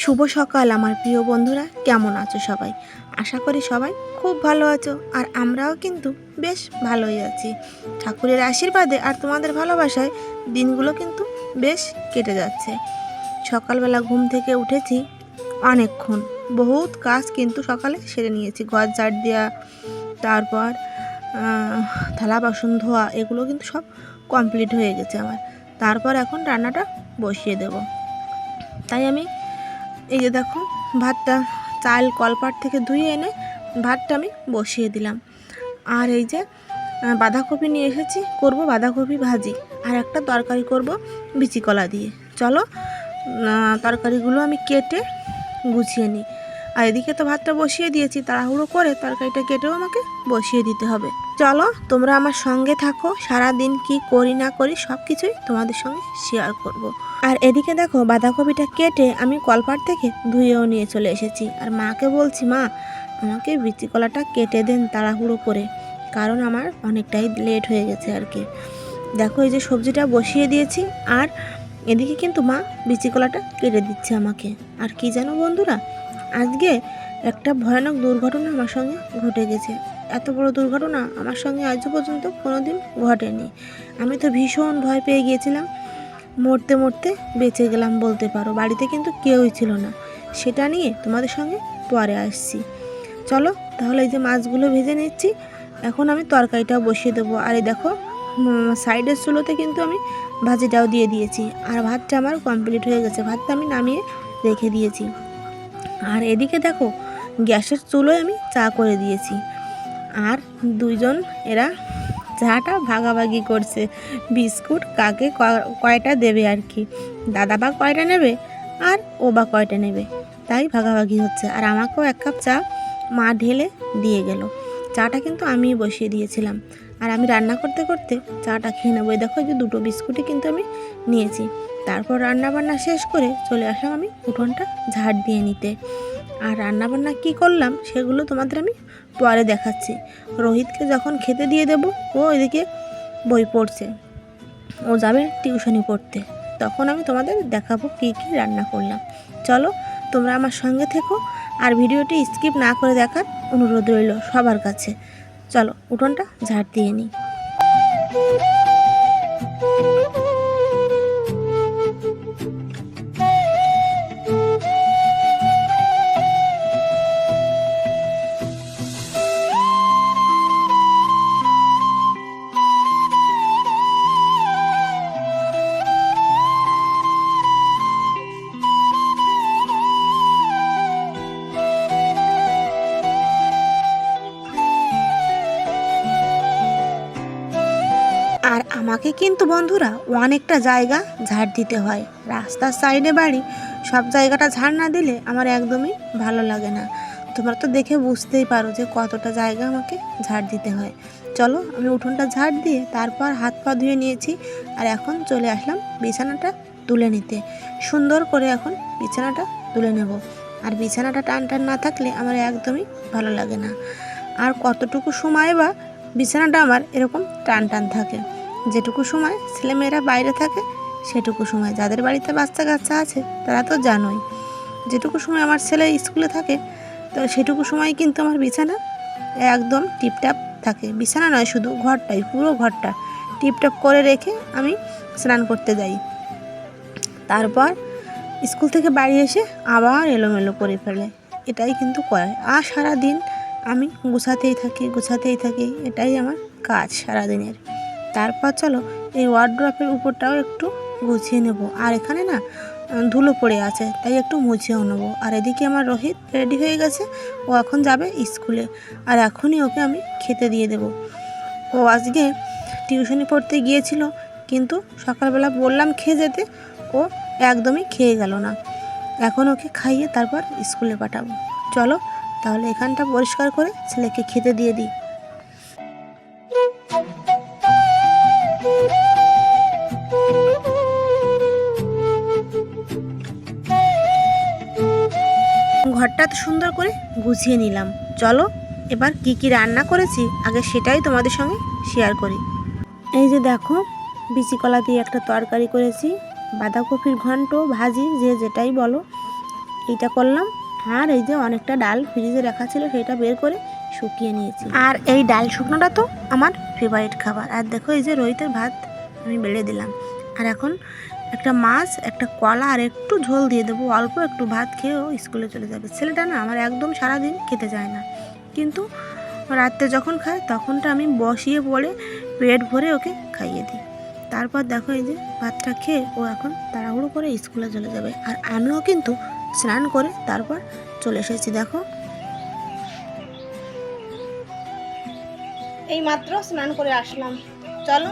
শুভ সকাল আমার প্রিয় বন্ধুরা, কেমন আছো সবাই? আশা করি সবাই খুব ভালো আছো, আর আমরাও কিন্তু বেশ ভালোই আছি। ঠাকুরের আশীর্বাদে আর তোমাদের ভালোবাসায় দিনগুলো কিন্তু বেশ কেটে যাচ্ছে। সকালবেলা ঘুম থেকে উঠেছি অনেকক্ষণ, বহুত কাজ কিন্তু সকালে সেরে নিয়েছি। ঘর ঝাড় দেওয়া, তারপর থালা বাসন ধোয়া, এগুলো কিন্তু সব কমপ্লিট হয়ে গেছে আমার। তারপর এখন রান্নাটা বসিয়ে দেব। তাই আমি এই যে দেখো, ভাতটা চাল কলপাট থেকে ধুয়ে এনে ভাতটা আমি বসিয়ে দিলাম। আর এই যে বাঁধাকপি নিয়ে এসেছি, করব বাঁধাকপি ভাজি, আর একটা তরকারি করব বিচি কলা দিয়ে। চলো তরকারিগুলো আমি কেটে গুছিয়ে নিই। আর এদিকে তো ভাতটা বসিয়ে দিয়েছি, তাড়াহুড়ো করে তরকারিটা কেটেও আমাকে বসিয়ে দিতে হবে। চলো তোমরা আমার সঙ্গে থাকো, সারা দিন কি করি না করি সব কিছুই তোমাদের সঙ্গে শেয়ার করব। আর এদিকে দেখো, বাঁধাকপিটা কেটে আমি কলপাট থেকে ধুয়েও নিয়ে চলে এসেছি। আর মাকে বলছি, মা আমাকে বিচি কলাটা কেটে দেন তাড়াহুড়ো করে, কারণ আমার অনেকটাই লেট হয়ে গেছে আর কি। দেখো এই যে সবজিটা বসিয়ে দিয়েছি, আর এদিকে কিন্তু মা বিচি কলাটা কেটে দিচ্ছে আমাকে। আর কি জানো বন্ধুরা, আজকে একটা ভয়ানক দুর্ঘটনা আমার সঙ্গে ঘটে গেছে। এত বড় দুর্ঘটনা আমার সঙ্গে আজও পর্যন্ত কোনো দিন ঘটেনি। আমি তো ভীষণ ভয় পেয়ে গিয়েছিলাম, মরতে মরতে বেঁচে গেলাম বলতে পারো। বাড়িতে কিন্তু কেউই ছিল না, সেটা নিয়ে তোমাদের সঙ্গে পরে আসছি। চলো তাহলে এই যে মাছগুলো ভেজে নিচ্ছি, এখন আমি তরকারিটাও বসিয়ে দেবো। আর এই দেখো সাইডের চুলোতে কিন্তু আমি ভাজিটাও দিয়ে দিয়েছি, আর ভাতটা আমার কমপ্লিট হয়ে গেছে। ভাতটা আমি নামিয়ে রেখে দিয়েছি। আর এদিকে দেখো, গ্যাসের চুলোয় আমি চা করে দিয়েছি, আর দুইজন এরা চাটা ভাগাভাগি করছে। বিস্কুট কাকে কয়টা দেবে আর কি, দাদা বা কয়টা নেবে আর ও বা কয়টা নেবে, তাই ভাগাভাগি হচ্ছে। আর আমাকেও এক কাপ চা মা ঢেলে দিয়ে গেল। চাটা কিন্তু আমিই বসিয়ে দিয়েছিলাম, আর আমি রান্না করতে করতে চাটা খেয়ে নেবো। দেখো যে দুটো বিস্কুটই কিন্তু আমি নিয়েছি। তারপর রান্নাবান্না শেষ করে চলে আসলাম আমি উঠোনটা ঝাড় দিয়ে নিতে। আর রান্নাবান্না কি করলাম সেগুলো তোমাদের আমি পরে দেখাচ্ছি। রোহিতকে যখন খেতে দিয়ে দেব, ও এদিকে বই পড়ছে, ও যাবে টিউশনি পড়তে, তখন আমি তোমাদের দেখাবো কী কী রান্না করলাম। চলো তোমরা আমার সঙ্গে থেকো, আর ভিডিওটি স্কিপ না করে দেখার অনুরোধ রইল সবার কাছে। চলো উঠোনটা ঝাড় দিয়ে নিই। আর আমাকে কিন্তু বন্ধুরা অনেকটা জায়গা ঝাড় দিতে হয়। রাস্তার সাইডে বাড়ি, সব জায়গাটা ঝাড় না দিলে আমার একদমই ভালো লাগে না। তোমরা তো দেখে বুঝতেই পারো যে কতটা জায়গা আমাকে ঝাড় দিতে হয়। চলো আমি উঠোনটা ঝাড় দিয়ে তারপর হাত পা ধুয়ে নিয়েছি, আর এখন চলে আসলাম বিছানাটা তুলে নিতে। সুন্দর করে এখন বিছানাটা তুলে নেব। আর বিছানাটা টান টান না থাকলে আমার একদমই ভালো লাগে না। আর কতটুকু সময় বা বিছানাটা আমার এরকম টান টান থাকে, যেটুকু সময় ছেলেমেয়েরা বাইরে থাকে সেটুকু সময়, যাদের বাড়িতে বাচ্চা কাচ্চা আছে তারা তো জানোই, যেটুকু সময় আমার ছেলে স্কুলে থাকে তো সেটুকু সময় কিন্তু আমার বিছানা একদম টিপটাপ থাকে। বিছানা নয়, শুধু ঘরটাই, পুরো ঘরটা টিপটাপ করে রেখে আমি স্নান করতে যাই। তারপর স্কুল থেকে বাড়ি এসে আবার এলোমেলো করে ফেলে, এটাই কিন্তু করে। আর সারাদিন আমি গুছাতেই থাকি, এটাই আমার কাজ সারাদিনের। তারপর চলো এই ওয়ার্ড্রপের উপরটাও একটু গুছিয়ে নেব। আর এখানে না ধুলো পড়ে আছে, তাই একটু মুছেও নেবো। আর এদিকে আমার রোহিত রেডি হয়ে গেছে, ও এখন যাবে স্কুলে, আর এখনই ওকে আমি খেতে দিয়ে দেব। ও আজকে টিউশনি পড়তে গিয়েছিল, কিন্তু সকালবেলা বললাম খেয়ে যেতে, ও একদমই খেয়ে গেল না। এখন ওকে খাইয়ে তারপর স্কুলে পাঠাবো। চলো তাহলে এখানটা পরিষ্কার করে ছেলেকে খেতে দিয়ে দিই। ঘরটা তো সুন্দর করে গুছিয়ে নিলাম। চলো এবার কি কি রান্না করেছি আগে সেটাই তোমাদের সঙ্গে শেয়ার করি। এই যে দেখো, বিচি কলা দিয়ে একটা তরকারি করেছি, বাঁধাকপির ঘন্ট, ভাজি, যে যেটাই বলো, এইটা করলাম। আর এই যে অনেকটা ডাল ফ্রিজে রাখা ছিল সেটা বের করে শুকিয়ে নিয়েছি। আর এই ডাল শুকনোটা তো আমার ফেভারিট খাবার। আর দেখো এই যে রোহিতের ভাত আমি বেড়ে দিলাম। আর এখন একটা মাছ, একটা কলা আর একটু ঝোল দিয়ে দেবো, অল্প একটু ভাত খেয়েও স্কুলে চলে যাবে। ছেলেটা না আমার একদম সারাদিন খেতে যায় না, কিন্তু রাত্রে যখন খায় তখনটা আমি বসিয়ে পড়ে পেট ভরে ওকে খাইয়ে দিই। তারপর দেখো এই যে ভাতটা খেয়ে ও এখন তাড়াহুড়ো করে স্কুলে চলে যাবে। আর আমিও কিন্তু স্নান করে তারপর চলে এসেছি। দেখো এই মাত্র স্নান করে আসলাম। চলো,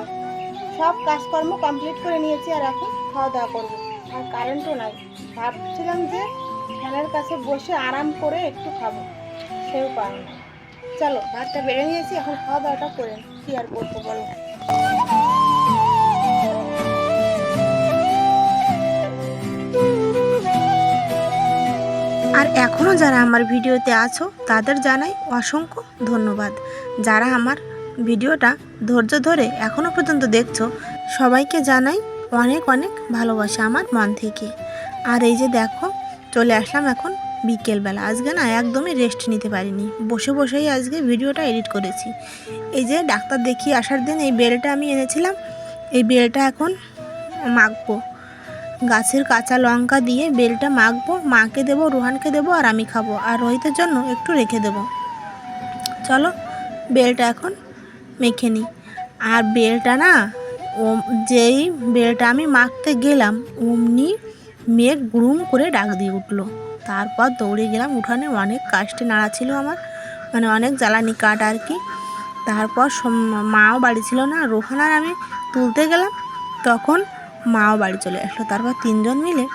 সব কাজকর্ম কমপ্লিট করে নিয়েছি আর এখন খাওয়া দাওয়া করবো। আর কারেন্টও নাই, ভাবছিলাম যে ফ্যানের কাছে বসে আরাম করে একটু খাবো, সেও পারে না। চলো, ভাতটা বেড়ে নিয়েছি, এখন খাওয়া দাওয়াটা করে কি আর করবো বলো। আর এখনও যারা আমার ভিডিওতে আছো তাদের জানাই অসংখ্য ধন্যবাদ। যারা আমার ভিডিওটা ধৈর্য ধরে এখনও পর্যন্ত দেখছো, সবাইকে জানাই অনেক অনেক ভালোবাসা আমার মন থেকে। আর এই যে দেখো চলে আসলাম এখন বিকেলবেলা। আজকে না একদমই রেস্ট নিতে পারিনি, বসে বসেই আজকে ভিডিওটা এডিট করেছি। এই যে ডাক্তার দেখিয়ে আসার দিন এই বেলটা আমি এনেছিলাম, এই বেলটা এখন মাখবো। গাছের কাঁচা লঙ্কা দিয়ে বেলটা মাখবো, মাকে দেবো, রোহানকে দেবো আর আমি খাবো, আর রোহিতের জন্য একটু রেখে দেবো। চলো বেলটা এখন মেখে নিই। আর বেলটা না যেই বেলটা আমি মাখতে গেলাম অমনি মেঘ গুড়ুম করে ডাক দিয়ে উঠলো। তারপর দৌড়ে গেলাম উঠানে, অনেক কাস্টে নাড়া ছিল আমার, মানে অনেক জ্বালানি কাঠ আর কি। তারপর মাও বাড়ি ছিল না, রোহান আর আমি তুলতে গেলাম, তখন মাও বাড়ি চলে আসলো। তারপর তিনজন মিলে,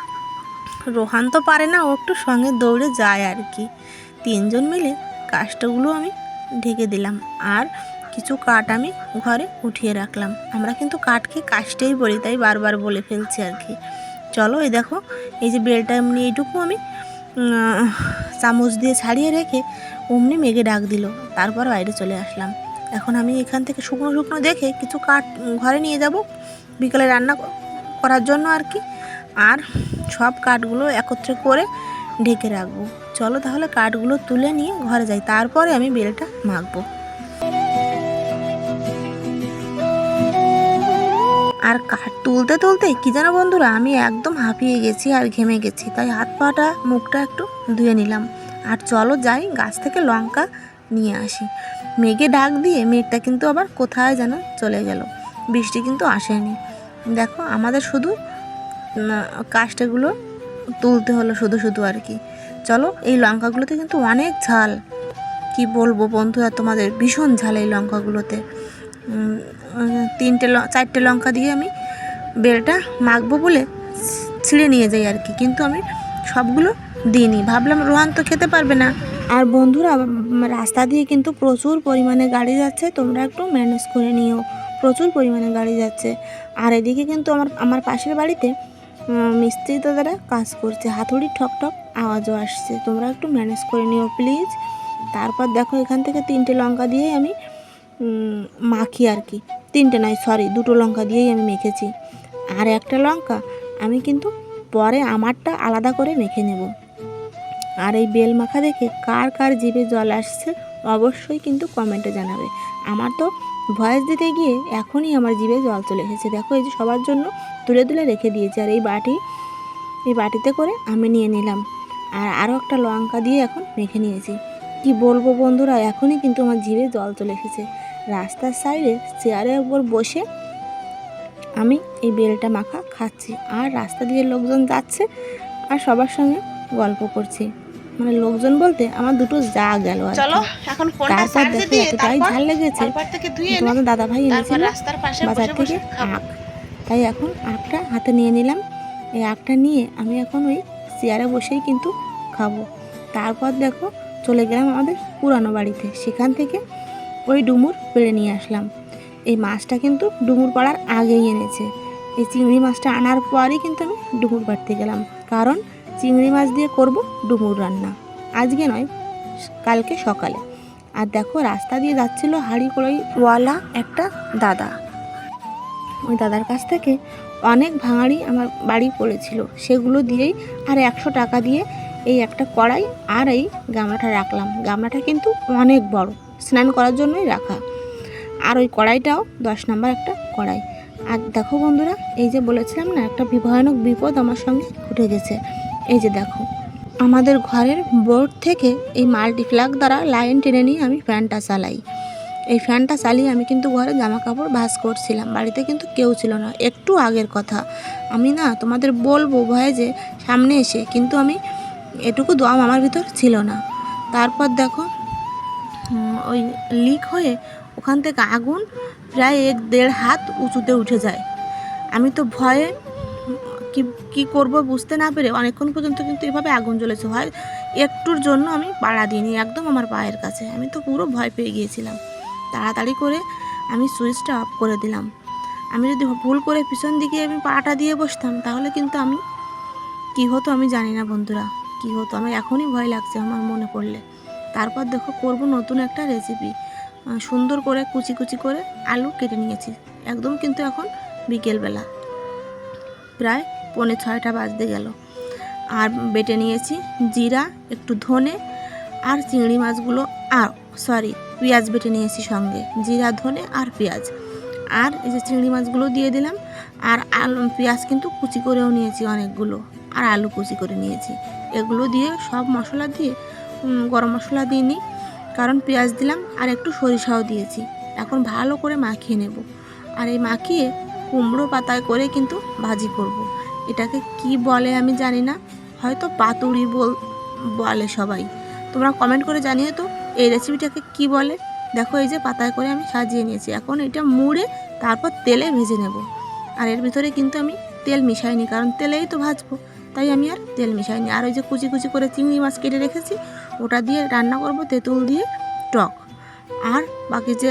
রোহান তো পারে না, ও একটু সঙ্গে দৌড়ে যায় আর কি, তিনজন মিলে কাঠগুলো আমি ঢেকে দিলাম। আর কিছু কাঠ আমি ঘরে উঠিয়ে রাখলাম। আমরা কিন্তু কাঠকে কাস্টেই বলি, তাই বারবার বলে ফেলছি আর কি। চলো এই দেখো এই যে বেলটা এমনি এইটুকু আমি চামচ দিয়ে ছাড়িয়ে রেখে অমনি মেঘে ডাক দিল। তারপর বাইরে চলে আসলাম। এখন আমি এখান থেকে শুকনো শুকনো দেখে কিছু কাঠ ঘরে নিয়ে যাব বিকেলে রান্না করার জন্য আর কি। আর সব কাঠগুলো একত্রে করে ঢেকে রাখবো। চলো তাহলে কাঠগুলো তুলে নিয়ে ঘরে যাই, তারপরে আমি বেলটা মাখবো। আর কাঠ তুলতে তুলতে কি যেন বন্ধুরা আমি একদম হাঁপিয়ে গেছি আর ঘেমে গেছি, তাই হাত পাটা মুখটা একটু ধুয়ে নিলাম। আর চলো যাই গাছ থেকে লঙ্কা নিয়ে আসি। মেঘে ডাক দিয়ে মেঘটা কিন্তু আবার কোথায় যেন চলে গেল, বৃষ্টি কিন্তু আসেনি। দেখো আমাদের শুধু কাষ্ঠগুলো তুলতে হলো শুধু শুধু আর কি। চলো এই লঙ্কাগুলোতে কিন্তু অনেক ঝাল, কি বলবো বন্ধুরা তোমাদের, ভীষণ ঝাল এই লঙ্কাগুলোতে। চারটে লঙ্কা দিয়ে আমি বেলটা মাখবো বলে ছিঁড়ে নিয়ে যাই আর কি, কিন্তু আমি সবগুলো দিইনি, ভাবলাম রোহান তো খেতে পারবে না। আর বন্ধুরা রাস্তা দিয়ে কিন্তু প্রচুর পরিমাণে গাড়ি যাচ্ছে, তোমরা একটু ম্যানেজ করে নিও, প্রচুর পরিমাণে গাড়ি যাচ্ছে। আর এদিকে কিন্তু আমার পাশের বাড়িতে মিস্ত্রি দাদারা কাজ করছে, হাতুড়ির ঠক ঠক আওয়াজও আসছে, তোমরা একটু ম্যানেজ করে নিও প্লিজ। তারপর দেখো এখান থেকে 3টে লঙ্কা দিয়েই আমি মাখি আর কি, 3টে নয় সরি 2টো লঙ্কা দিয়েই আমি মেখেছি। আর একটা লঙ্কা আমি কিন্তু পরে আমারটা আলাদা করে মেখে নেব। আর এই বেল মাখা দেখে কার কার জিভে জল আসছে অবশ্যই কিন্তু কমেন্টে জানাবে। আমার তো ভয়েস দিতে গিয়ে এখনই আমার জিভে জল চলে এসেছে। দেখো এই যে সবার জন্য তুলে তুলে রেখে দিয়েছি। আর এই বাটিতে করে আমি নিয়ে নিলাম। আর আরও একটা লঙ্কা দিয়ে এখন মেখে নিয়েছি। কি বলবো বন্ধুরা, এখনই কিন্তু আমার জিভে জল চলে এসেছে। রাস্তার সাইডে চেয়ারের উপর বসে আমি এই বেলটা মাখা খাচ্ছি, আর রাস্তা দিয়ে লোকজন যাচ্ছে আর সবার সঙ্গে গল্প করছি। মানে লোকজন বলতে আমার দুটো যা গেল। চলো এখন ফোনটা চার্জে দিয়ে এতটাই ঝাল লেগেছে, তোমাদের দাদা ভাই এনেছিল বাজার থেকে আখ, তাই এখন আখটা হাতে নিয়ে নিলাম। এই আখটা নিয়ে আমি এখন ওই চেয়ারে বসেই কিন্তু খাবো। তারপর দেখো চলে গেলাম আমাদের পুরানো বাড়িতে, সেখান থেকে ওই ডুমুর পেড়ে নিয়ে আসলাম। এই মাছটা কিন্তু ডুমুর পাড়ার আগেই এনেছে। এই চিংড়ি মাছটা আনার পরই কিন্তু আমি ডুমুর পাড়তে গেলাম, কারণ চিংড়ি মাছ দিয়ে করব ডুমুর রান্না, আজকে নয় কালকে সকালে। আর দেখো রাস্তা দিয়ে যাচ্ছিল হাঁড়ি কড়াইওয়ালা একটা দাদা, ওই দাদার কাছ থেকে অনেক ভাঙাড়ি আমার বাড়ি পড়েছিল, সেগুলো দিয়েই আর 100 টাকা দিয়ে এই একটা কড়াই আর এই গামলাটা রাখলাম। গামলাটা কিন্তু অনেক বড়, স্নান করার জন্যই রাখা। আর ওই কড়াইটাও 10 নম্বর একটা কড়াই। আর দেখো বন্ধুরা, এই যে বলেছিলাম না একটা ভয়ানক বিপদ আমার সঙ্গে ঘটে গেছে। এই যে দেখো, আমাদের ঘরের বোর্ড থেকে এই মাল্টিপ্লাগ দ্বারা লাইন টেনে নিয়ে আমি ফ্যানটা চালাই। এই ফ্যানটা চালিয়ে আমি কিন্তু ঘরে জামা কাপড় ভাঁজ করছিলাম। বাড়িতে কিন্তু কেউ ছিল না, একটু আগের কথা। আমি না তোমাদের বলবো ভয়ে যে সামনে এসে, কিন্তু আমি এটুকু দম আমার ভিতর ছিল না। তারপর দেখো ওই লিক হয়ে ওখান থেকে আগুন প্রায় 1-1.5 হাত উঁচুতে উঠে যায়। আমি তো ভয়ে কি করব বুঝতে না পেরে অনেকক্ষণ পর্যন্ত কিন্তু এভাবে আগুন জ্বলেছে। হয় একটুর জন্য আমি পাড়া দিইনি, একদম আমার পায়ের কাছে। আমি তো পুরো ভয় পেয়ে গিয়েছিলাম। তাড়াতাড়ি করে আমি সুইচটা অফ করে দিলাম। আমি যদি ভুল করে পিছন দিকে আমি পাড়াটা দিয়ে বসতাম, তাহলে কিন্তু আমি কী হতো আমি জানি না বন্ধুরা, কী হতো। আমার এখনই ভয় লাগছে আমার মনে পড়লে। তারপর দেখো করব নতুন একটা রেসিপি। সুন্দর করে কুচি কুচি করে আলু কেটে নিয়েছি। একদম কিন্তু এখন বিকেলবেলা, প্রায় 5:45 বাজতে গেল। আর বেটে নিয়েছি জিরা, একটু ধনে আর চিংড়ি মাছগুলো, আর পেঁয়াজ বেটে নিয়েছি সঙ্গে, জিরা, ধনে আর পেঁয়াজ। আর এই যে চিংড়ি মাছগুলো দিয়ে দিলাম। আর আলু পেঁয়াজ কিন্তু কুচি করেও নিয়েছি অনেকগুলো, আর আলু কুচি করে নিয়েছি। এগুলো দিয়ে সব মশলা দিয়ে, গরম মশলা দিইনি কারণ পেঁয়াজ দিলাম, আর একটু সরিষাও দিয়েছি। এখন ভালো করে মাখিয়ে নেব। আর এই মাখিয়ে কুমড়ো পাতায় করে কিন্তু ভাজি করব। এটাকে কি বলে আমি জানি না, হয়তো পাতুড়ি বলে সবাই। তোমরা কমেন্ট করে জানিয়ে তো এই রেসিপিটাকে কি বলে। দেখো এই যে পাতায় করে আমি সাজিয়ে নিয়েছি। এখন এটা মুড়ে তারপর তেলে ভেজে নেব। আর এর ভিতরে কিন্তু আমি তেল মিশাইনি, কারণ তেলেই তো ভাজবো, তাই আমি আর তেল মিশাইনি। আর ওই যে কুচি কুচি করে চিংড়ি মাছ কেটে রেখেছি, ওটা দিয়ে রান্না করব তেঁতুল দিয়ে টক। আর বাকি যে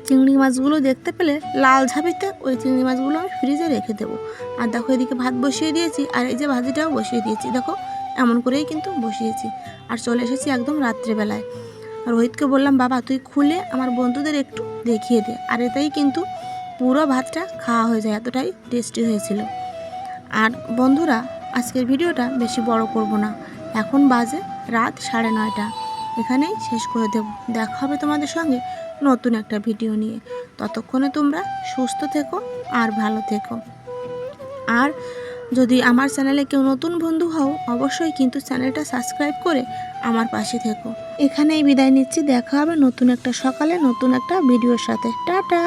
চিংড়ি মাছগুলো দেখতে পেলে লাল ঝাঁপিতে, ওই চিংড়ি মাছগুলো আমি ফ্রিজে রেখে দেবো। আর দেখো এদিকে ভাত বসিয়ে দিয়েছি, আর এই যে ভাজিটাও বসিয়ে দিয়েছি। দেখো এমন করেই কিন্তু বসিয়েছি। আর চলে এসেছি একদম রাত্রেবেলায়। আর রোহিতকে বললাম, বাবা তুই খুলে আমার বন্ধুদের একটু দেখিয়ে দে। আর এটাই কিন্তু পুরো ভাতটা খাওয়া হয়ে যায়, এতটাই টেস্টি হয়েছিল। আর বন্ধুরা, আজকের ভিডিওটা বেশি বড় করব না, এখন বাজে রাত 9:30। এখানেই শেষ করে দেব। দেখা হবে তোমাদের সঙ্গে নতুন একটা ভিডিও নিয়ে। ততক্ষণে তোমরা সুস্থ থেকো আর ভালো থেকো। আর যদি আমার চ্যানেলে কেউ নতুন বন্ধু হও, অবশ্যই কিন্তু চ্যানেলটা সাবস্ক্রাইব করে আমার পাশে থেকো। এখানেই বিদায় নিচ্ছি। দেখা হবে নতুন একটা সকালে নতুন একটা ভিডিওর সাথে। টাটা।